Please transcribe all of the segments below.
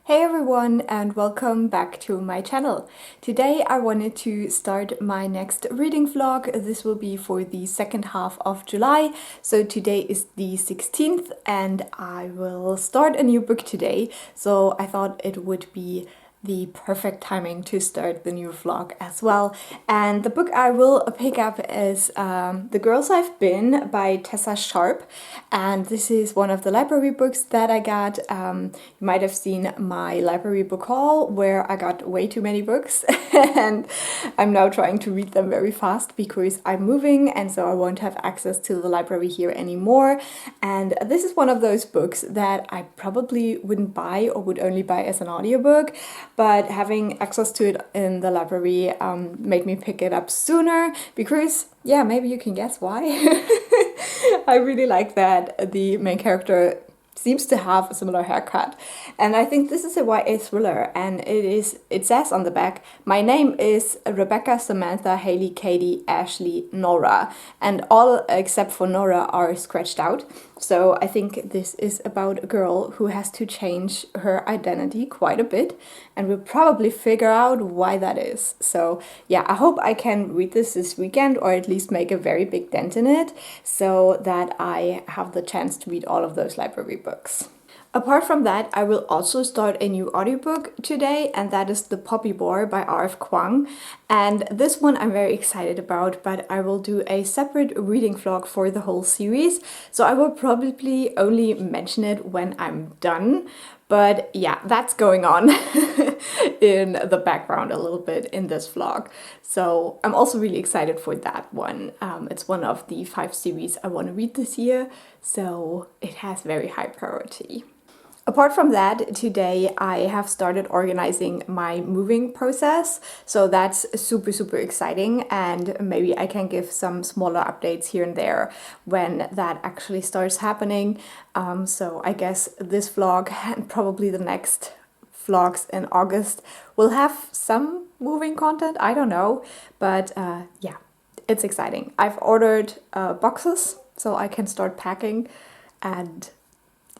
Hey everyone, and welcome back to my channel. Today I wanted to start my next reading vlog. This will be for the second half of July. So today is the 16th and I will start a new book today. So I thought it would be the perfect timing to start the new vlog as well. And the book I will pick up is The Girls I've Been by Tess Sharpe. And this is one of the library books that I got. You might have seen my library book haul where I got way too many books and I'm now trying to read them very fast because I'm moving and so I won't have access to the library here anymore. And this is one of those books that I probably wouldn't buy or would only buy as an audiobook, but having access to it in the library made me pick it up sooner because, yeah, maybe you can guess why. I really like that the main character seems to have a similar haircut, and I think this is a YA thriller, and it says on the back, my name is Rebecca, Samantha, Haley, Katie, Ashley, Nora, and all except for Nora are scratched out. So I think this is about a girl who has to change her identity quite a bit, and we'll probably figure out why that is. So yeah, I hope I can read this weekend, or at least make a very big dent in it, so that I have the chance to read all of those library books. Apart from that, I will also start a new audiobook today, and that is The Poppy Boy by R F Kuang. And this one I'm very excited about, but I will do a separate reading vlog for the whole series, so I will probably only mention it when I'm done. But yeah, that's going on in the background a little bit in this vlog. So I'm also really excited for that one. It's one of the 5 series I want to read this year, so it has very high priority. Apart from that, today I have started organizing my moving process, so that's super exciting, and maybe I can give some smaller updates here and there when that actually starts happening. So I guess this vlog and probably the next vlogs in August will have some moving content, I don't know, but yeah, it's exciting. I've ordered boxes so I can start packing and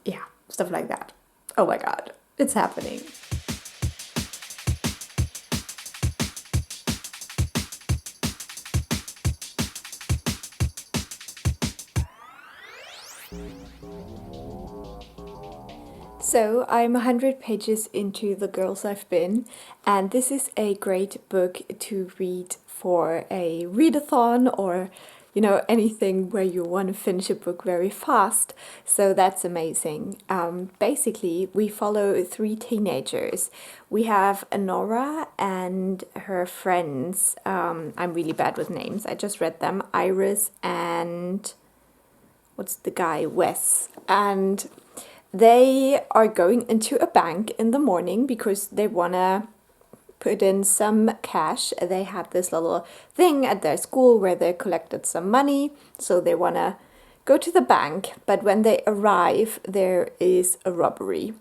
yeah, stuff like that. Oh my god, it's happening. So I'm 100 pages into The Girls I've Been, and this is a great book to read for a readathon or anything where you want to finish a book very fast. So that's amazing. Basically, we follow 3 teenagers. We have Nora and her friends. I'm really bad with names. I just read them. Iris and what's the guy? Wes. And they are going into a bank in the morning because they want to put in some cash. They had this little thing at their school where they collected some money, so they want to go to the bank, but when they arrive there is a robbery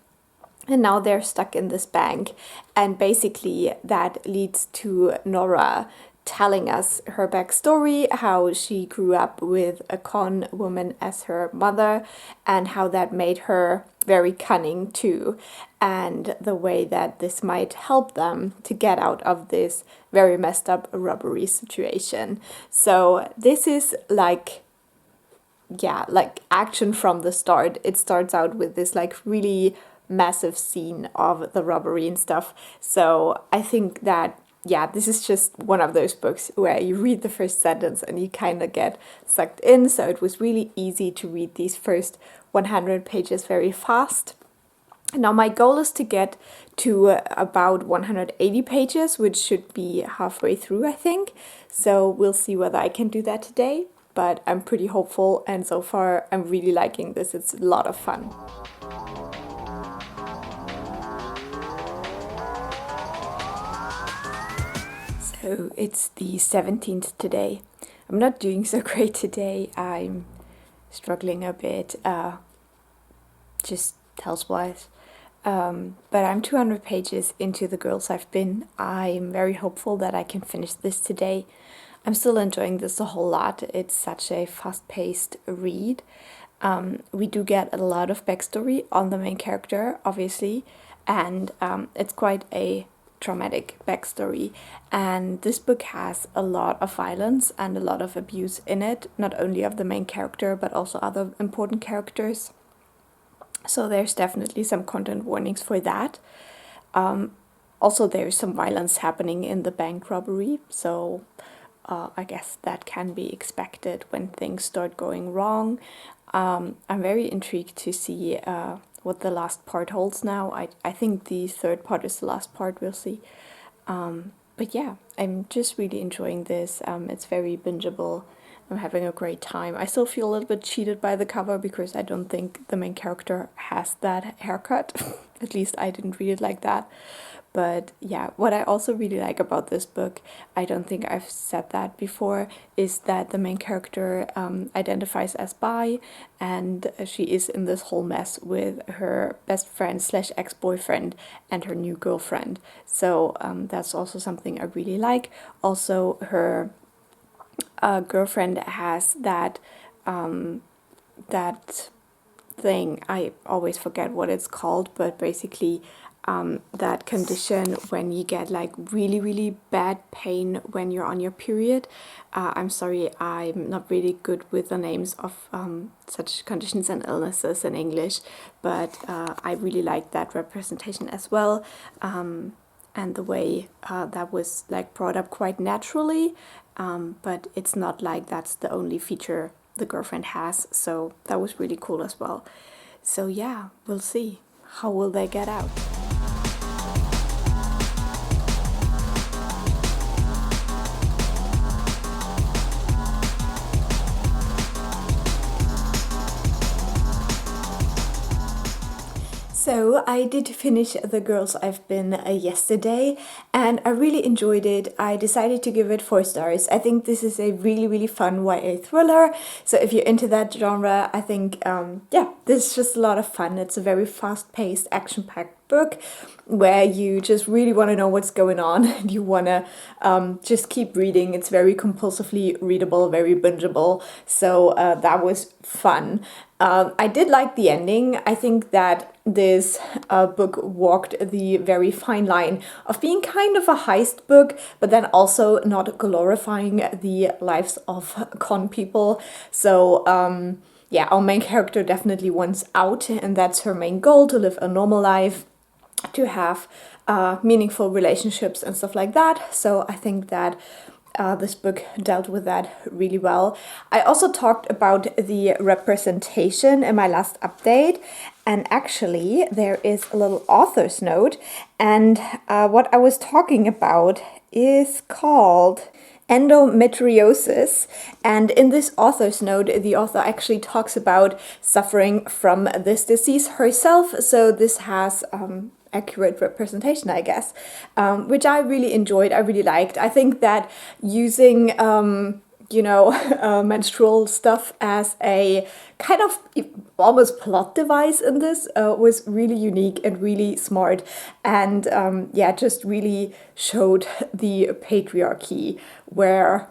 and now they're stuck in this bank, and basically that leads to Nora telling us her backstory, how she grew up with a con woman as her mother and how that made her very cunning too, and the way that this might help them to get out of this very messed up robbery situation. So this is like action from the start. It starts out with this really massive scene of the robbery and stuff. So I think that this is just one of those books where you read the first sentence and you kind of get sucked in. So it was really easy to read these first 100 pages very fast. Now my goal is to get to about 180 pages, which should be halfway through, I think. So we'll see whether I can do that today, but I'm pretty hopeful, and so far I'm really liking this. It's a lot of fun. So it's the 17th today. I'm not doing so great today. I'm struggling a bit, just health-wise. But I'm 200 pages into The Girls I've Been. I'm very hopeful that I can finish this today. I'm still enjoying this a whole lot. It's such a fast-paced read. We do get a lot of backstory on the main character, obviously, and it's quite a traumatic backstory, and this book has a lot of violence and a lot of abuse in it, not only of the main character but also other important characters. So there's definitely some content warnings for that. Also, there's some violence happening in the bank robbery, so I guess that can be expected when things start going wrong. I'm very intrigued to see what the last part holds now. I think the third part is the last part, we'll see. But yeah, I'm just really enjoying this. It's very bingeable. I'm having a great time. I still feel a little bit cheated by the cover because I don't think the main character has that haircut. At least I didn't read it like that. But yeah, what I also really like about this book, I don't think I've said that before, is that the main character identifies as bi, and she is in this whole mess with her best friend slash ex-boyfriend and her new girlfriend. So that's also something I really like. Also, her girlfriend has that that thing, I always forget what it's called, but basically that condition when you get like really bad pain when you're on your period. I'm sorry, I'm not really good with the names of such conditions and illnesses in English, but I really like that representation as well, and the way that was like brought up quite naturally, but it's not like that's the only feature the girlfriend has, so that was really cool as well. So yeah, we'll see. How will they get out? So I did finish The Girls I've Been yesterday, and I really enjoyed it. I decided to give it 4 stars. I think this is a really fun YA thriller. So if you're into that genre, I think, yeah, this is just a lot of fun. It's a very fast-paced, action-packed book where you just really want to know what's going on and you want to just keep reading. It's very compulsively readable, very bingeable. So that was fun. I did like the ending. I think that this book walked the very fine line of being kind of a heist book, but then also not glorifying the lives of con people. So yeah, our main character definitely wants out, and that's her main goal, to live a normal life, to have meaningful relationships and stuff like that. So I think that this book dealt with that really well. I also talked about the representation in my last update, and actually there is a little author's note, and what I was talking about is called endometriosis, and in this author's note the author actually talks about suffering from this disease herself, so this has accurate representation, I guess, which I really enjoyed, I really liked. I think that using you know, menstrual stuff as a kind of almost plot device in this was really unique and really smart, and yeah, just really showed the patriarchy where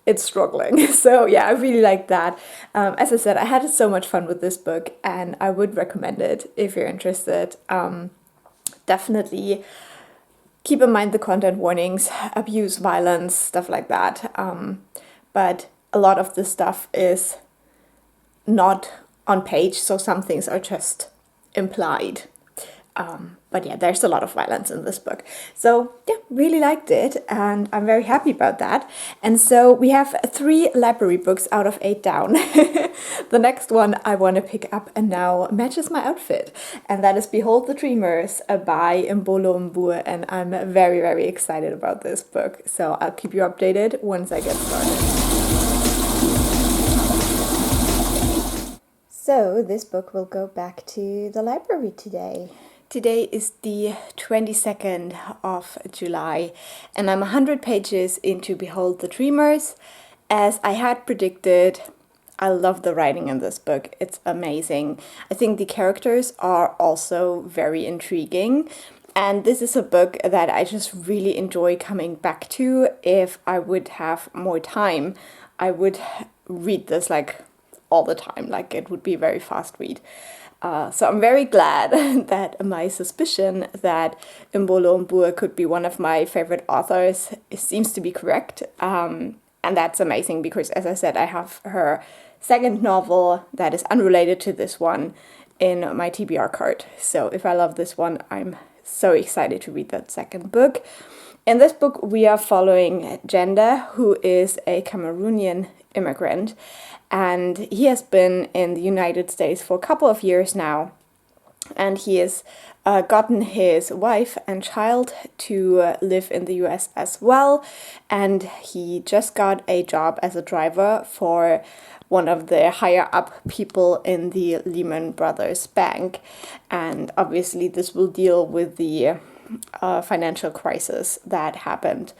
it's struggling. So yeah, I really like that. As I said, I had so much fun with this book, and I would recommend it if you're interested. Definitely keep in mind the content warnings, abuse, violence, stuff like that. But a lot of this stuff is not on page, so some things are just implied. But yeah, there's a lot of violence in this book. So yeah, really liked it, and I'm very happy about that. And so we have 3 library books out of 8 down. The next one I want to pick up and now matches my outfit, and that is Behold the Dreamers by Imbolo Mbue, and I'm very excited about this book. So I'll keep you updated once I get started. So this book will go back to the library today. Today is the 22nd of July, and I'm 100 pages into Behold the Dreamers. As I had predicted, I love the writing in this book. It's amazing. I think the characters are also very intriguing, and this is a book that I just really enjoy coming back to. If I would have more time, I would read this like all the time, like it would be a very fast read. So I'm very glad that my suspicion that Imbolo Mbue could be one of my favorite authors seems to be correct. And that's amazing because, as I said, I have her second novel that is unrelated to this one in my TBR card. So if I love this one, I'm so excited to read that second book. In this book, we are following Jenda, who is a Cameroonian immigrant, and he has been in the United States for a couple of years now, and he has gotten his wife and child to live in the US as well, and he just got a job as a driver for one of the higher up people in the Lehman Brothers bank, and obviously this will deal with the financial crisis that happened.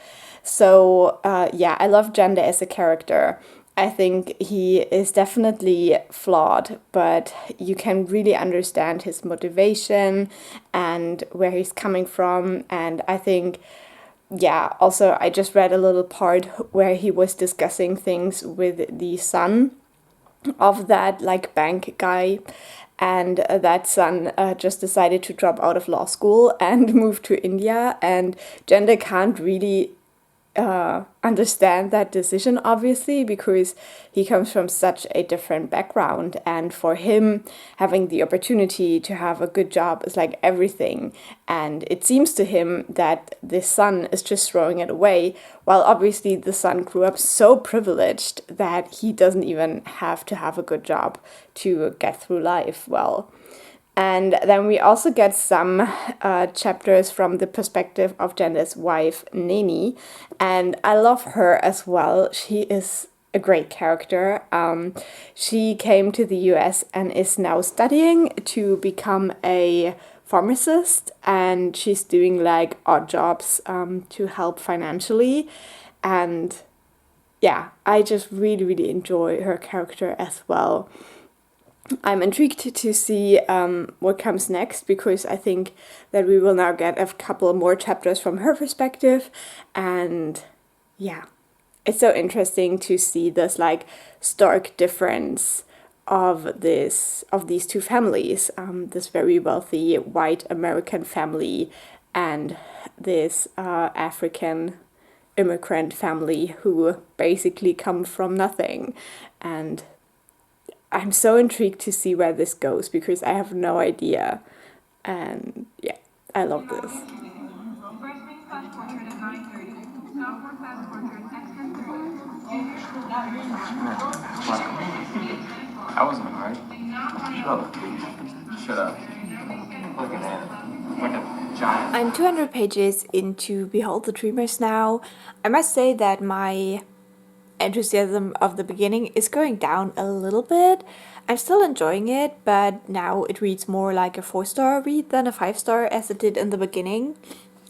So yeah, I love Jenda as a character. I think he is definitely flawed, but you can really understand his motivation and where he's coming from. And I think, yeah, also I just read a little part where he was discussing things with the son of that like bank guy, and that son just decided to drop out of law school and move to India, and Jenda can't really understand that decision, obviously, because he comes from such a different background, and for him having the opportunity to have a good job is like everything, and it seems to him that the son is just throwing it away, while obviously the son grew up so privileged that he doesn't even have to have a good job to get through life well. And then we also get some chapters from the perspective of Jenda's wife, Neni, and I love her as well. She is a great character. She came to the US and is now studying to become a pharmacist, and she's doing like odd jobs to help financially. And yeah, I just really, really enjoy her character as well. I'm intrigued to see what comes next, because I think that we will now get a couple more chapters from her perspective, and yeah, it's so interesting to see this like stark difference of these two families, this very wealthy white American family and this African immigrant family who basically come from nothing. And I'm so intrigued to see where this goes because I have no idea. And yeah, I love this. I wasn't hard. Shut up. Look at that. Like a giant. I'm 200 pages into Behold the Dreamers now. I must say that my enthusiasm of the beginning is going down a little bit. I'm still enjoying it, but now it reads more like a 4-star read than a 5-star as it did in the beginning.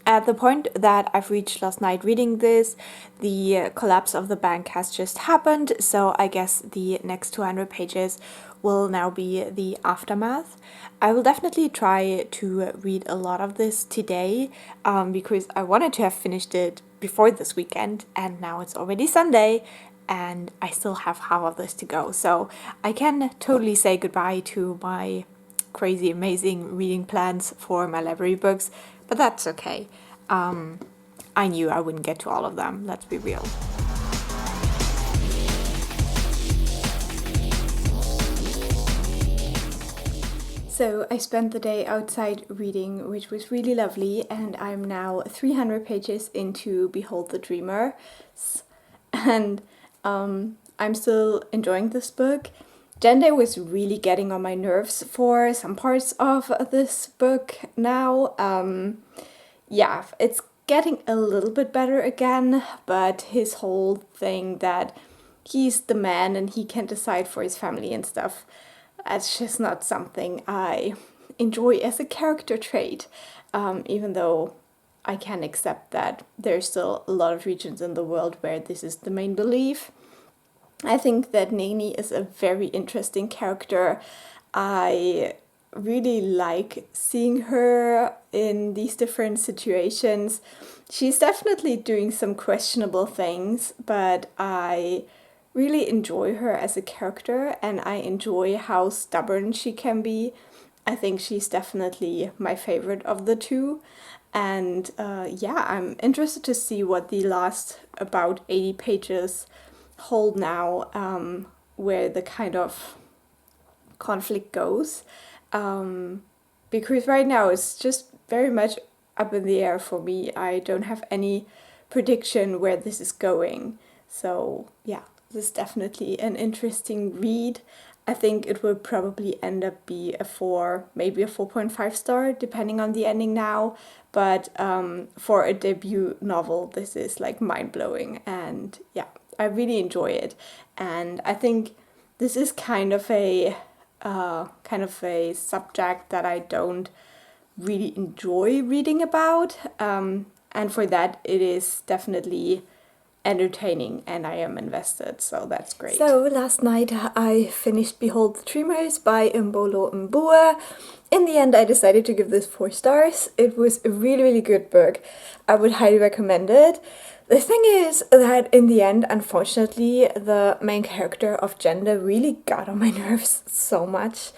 At the point that I've reached last night reading this, the collapse of the bank has just happened, so I guess the next 200 pages will now be the aftermath. I will definitely try to read a lot of this today because I wanted to have finished it before this weekend, and now it's already Sunday and I still have half of this to go. So I can totally say goodbye to my crazy amazing reading plans for my library books, but that's okay. I knew I wouldn't get to all of them, let's be real. So I spent the day outside reading, which was really lovely, and I'm now 300 pages into Behold the Dreamer, and I'm still enjoying this book. Jenda was really getting on my nerves for some parts of this book now. Yeah, it's getting a little bit better again, but his whole thing that he's the man and he can decide for his family and stuff, that's just not something I enjoy as a character trait, even though I can accept that there's still a lot of regions in the world where this is the main belief. I think that Neni is a very interesting character. I really like seeing her in these different situations. She's definitely doing some questionable things, but I really enjoy her as a character, and I enjoy how stubborn she can be. I think she's definitely my favorite of the two. And yeah, I'm interested to see what the last about 80 pages hold now, where the kind of conflict goes. Because right now it's just very much up in the air for me. I don't have any prediction where this is going. So yeah, this is definitely an interesting read. I think it will probably end up be a 4, maybe a 4.5 star, depending on the ending now. But for a debut novel, this is like mind-blowing, and yeah, I really enjoy it. And I think this is kind of a subject that I don't really enjoy reading about, and for that it is definitely entertaining and I am invested, so that's great. So last night I finished Behold the Dreamers by Imbolo Mbue. In the end I decided to give this 4 stars. It was a really good book. I would highly recommend it. The thing is that in the end, unfortunately, the main character of Gender really got on my nerves so much.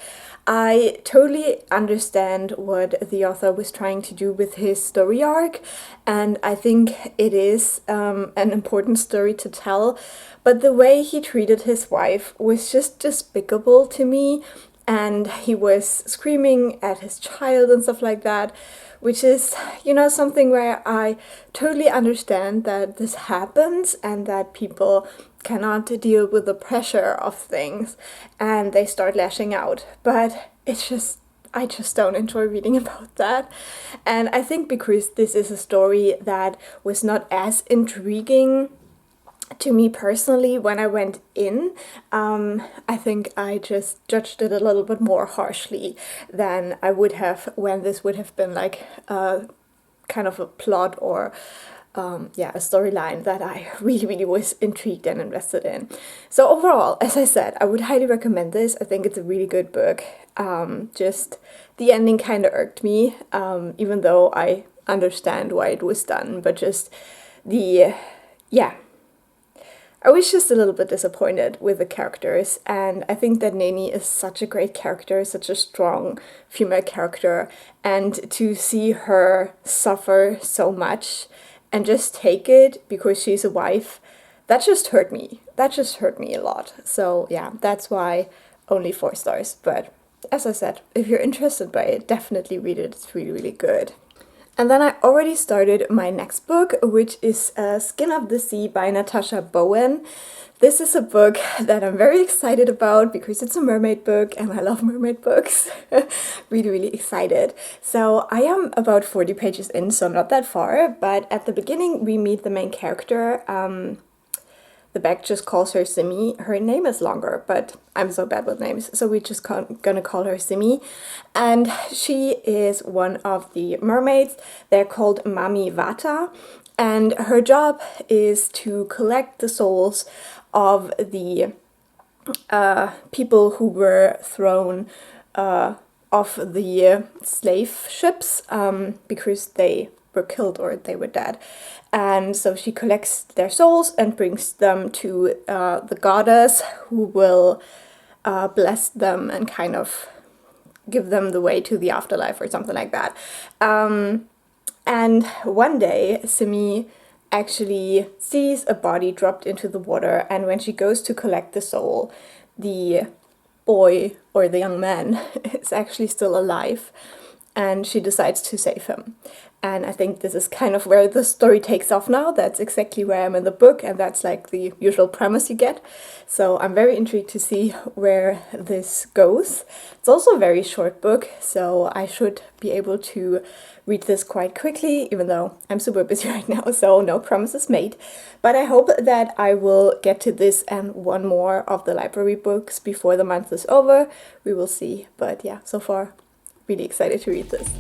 I totally understand what the author was trying to do with his story arc, and I think it is an important story to tell, but the way he treated his wife was just despicable to me, and he was screaming at his child and stuff like that, which is, you know, something where I totally understand that this happens and that people cannot deal with the pressure of things and they start lashing out. But it's just, I just don't enjoy reading about that. And I think because this is a story that was not as intriguing to me personally when I went in, I think I just judged it a little bit more harshly than I would have when this would have been like kind of a plot or a storyline that I really was intrigued and invested in. So overall, as I said, I would highly recommend this. I think it's a really good book. Just the ending kind of irked me, even though I understand why it was done, but just I was just a little bit disappointed with the characters, and I think that Neni is such a great character, such a strong female character, and to see her suffer so much and just take it because she's a wife, that just hurt me. That just hurt me a lot. So yeah, that's why only 4 stars. But as I said, if you're interested by it, definitely read it. It's really good. And then I already started my next book, which is Skin of the Sea by Natasha Bowen. This is a book that I'm very excited about because it's a mermaid book and I love mermaid books. Really excited. So I am about 40 pages in, so not that far, but at the beginning we meet the main character. The back just calls her Simi. Her name is longer, but I'm so bad with names, so we're just gonna call her Simi. And she is one of the mermaids. They're called Mami Vata, and her job is to collect the souls of the people who were thrown off the slave ships because they were killed or they were dead. And so she collects their souls and brings them to the goddess, who will bless them and kind of give them the way to the afterlife or something like that. And one day Simi actually sees a body dropped into the water, and when she goes to collect the soul, the boy or the young man is actually still alive, and she decides to save him. And I think this is kind of where the story takes off now. That's exactly where I'm in the book, and that's like the usual premise you get. So I'm very intrigued to see where this goes. It's also a very short book, so I should be able to read this quite quickly, even though I'm super busy right now, so no promises made. But I hope that I will get to this and one more of the library books before the month is over. We will see. But yeah, so far, really excited to read this.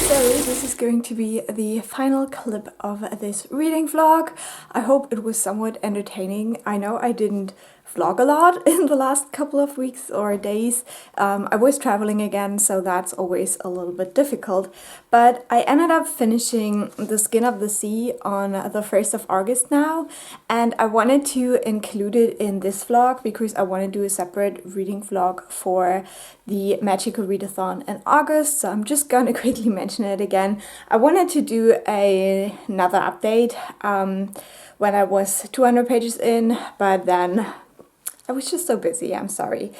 So this is going to be the final clip of this reading vlog. I hope it was somewhat entertaining. I know I didn't vlog a lot in the last couple of weeks or days. I was traveling again, so that's always a little bit difficult. But I ended up finishing The Skin of the Sea on the 1st of August now, and I wanted to include it in this vlog because I want to do a separate reading vlog for the Magical Readathon in August, so I'm just gonna quickly mention it again. I wanted to do another update when I was 200 pages in, but then I was just so busy, I'm sorry.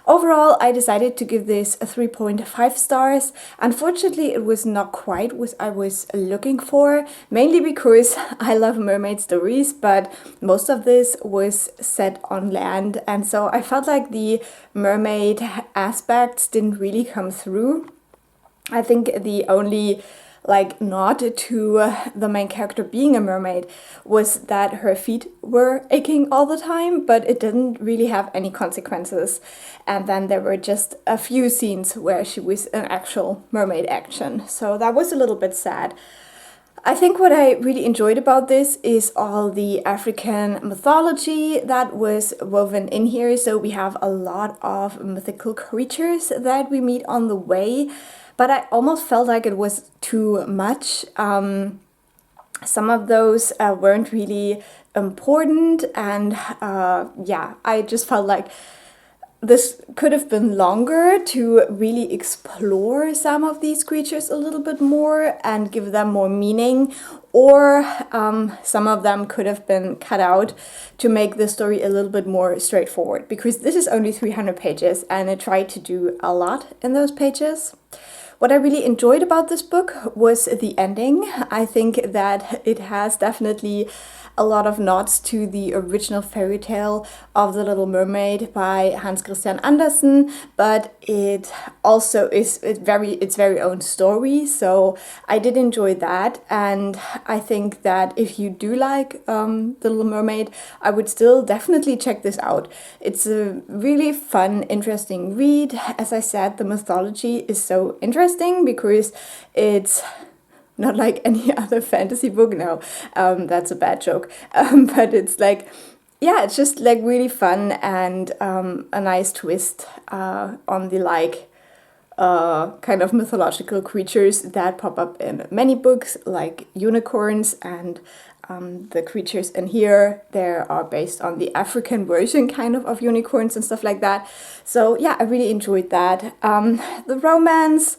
Overall, I decided to give this a 3.5 stars. Unfortunately, it was not quite what I was looking for, mainly because I love mermaid stories, but most of this was set on land, and so I felt like the mermaid aspects didn't really come through. I think the only nod to the main character being a mermaid was that her feet were aching all the time, but it didn't really have any consequences. And then there were just a few scenes where she was an actual mermaid action, so that was a little bit sad. I think what I really enjoyed about this is all the African mythology that was woven in here. So we have a lot of mythical creatures that we meet on the way, but I almost felt like it was too much. Some of those weren't really important, and yeah, I just felt like this could have been longer to really explore some of these creatures a little bit more and give them more meaning, or some of them could have been cut out to make the story a little bit more straightforward, because this is only 300 pages and it tried to do a lot in those pages. What I really enjoyed about this book was the ending. I think that it has definitely a lot of nods to the original fairy tale of The Little Mermaid by Hans Christian Andersen, but it also is its very own story, so I did enjoy that. And I think that if you do like The Little Mermaid, I would still definitely check this out. It's a really fun, interesting read. As I said, the mythology is so interesting because it's not like any other fantasy book. No, that's a bad joke. But it's like, yeah, it's just like really fun and a nice twist on the kind of mythological creatures that pop up in many books, like unicorns, and the creatures in here, they are based on the African version kind of unicorns and stuff like that. So yeah, I really enjoyed that. The romance,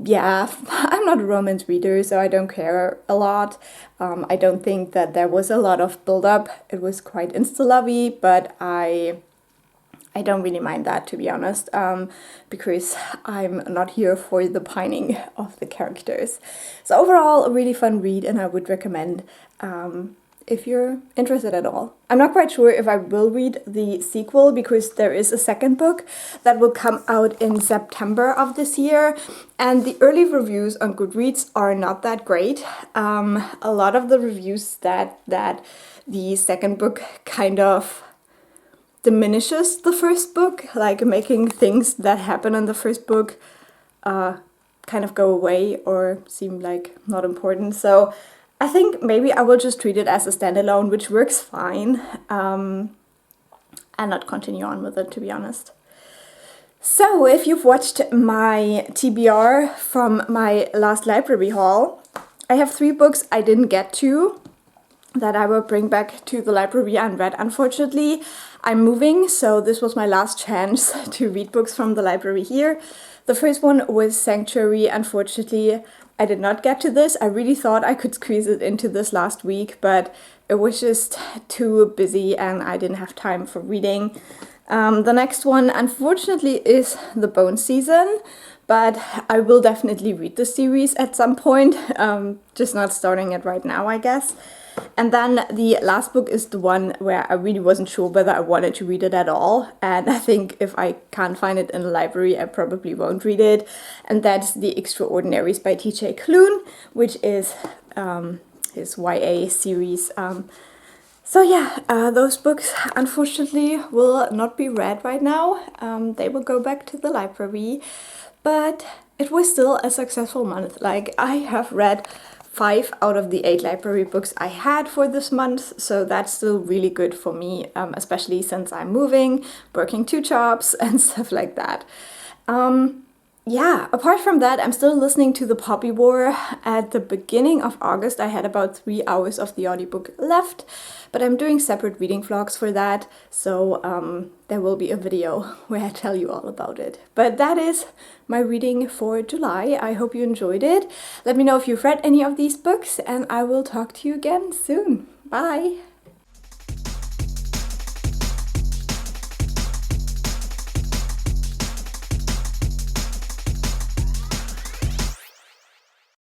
yeah, I'm not a romance reader, so I don't care a lot. I don't think that there was a lot of build-up. It was quite insta-lovey, but I don't really mind that, to be honest, because I'm not here for the pining of the characters. So overall, a really fun read, and I would recommend if you're interested at all. I'm not quite sure if I will read the sequel, because there is a second book that will come out in September of this year, and the early reviews on Goodreads are not that great. A lot of the reviews that the second book kind of diminishes the first book, like making things that happen in the first book kind of go away or seem like not important. So I think maybe I will just treat it as a standalone, which works fine, and not continue on with it, to be honest. So if you've watched my TBR from my last library haul, I have 3 books I didn't get to that I will bring back to the library unread. Unfortunately, I'm moving, so this was my last chance to read books from the library here. The first one was Sanctuary. Unfortunately, I did not get to this. I really thought I could squeeze it into this last week, but it was just too busy and I didn't have time for reading. The next one, unfortunately, is The Bowen Season, but I will definitely read the series at some point, just not starting it right now, I guess. And then the last book is the one where I really wasn't sure whether I wanted to read it at all, and I think if I can't find it in the library, I probably won't read it, and that's The Extraordinaries by T.J. Klune, which is his YA series. So yeah, those books unfortunately will not be read right now. They will go back to the library, but it was still a successful month. Like, I have read 5 out of the 8 library books I had for this month, so that's still really good for me, especially since I'm moving, working 2 jobs and stuff like that. Yeah, apart from that, I'm still listening to The Poppy War. At the beginning of August, I had about 3 hours of the audiobook left, but I'm doing separate reading vlogs for that, so there will be a video where I tell you all about it. But that is my reading for July. I hope you enjoyed it. Let me know if you've read any of these books, and I will talk to you again soon. Bye!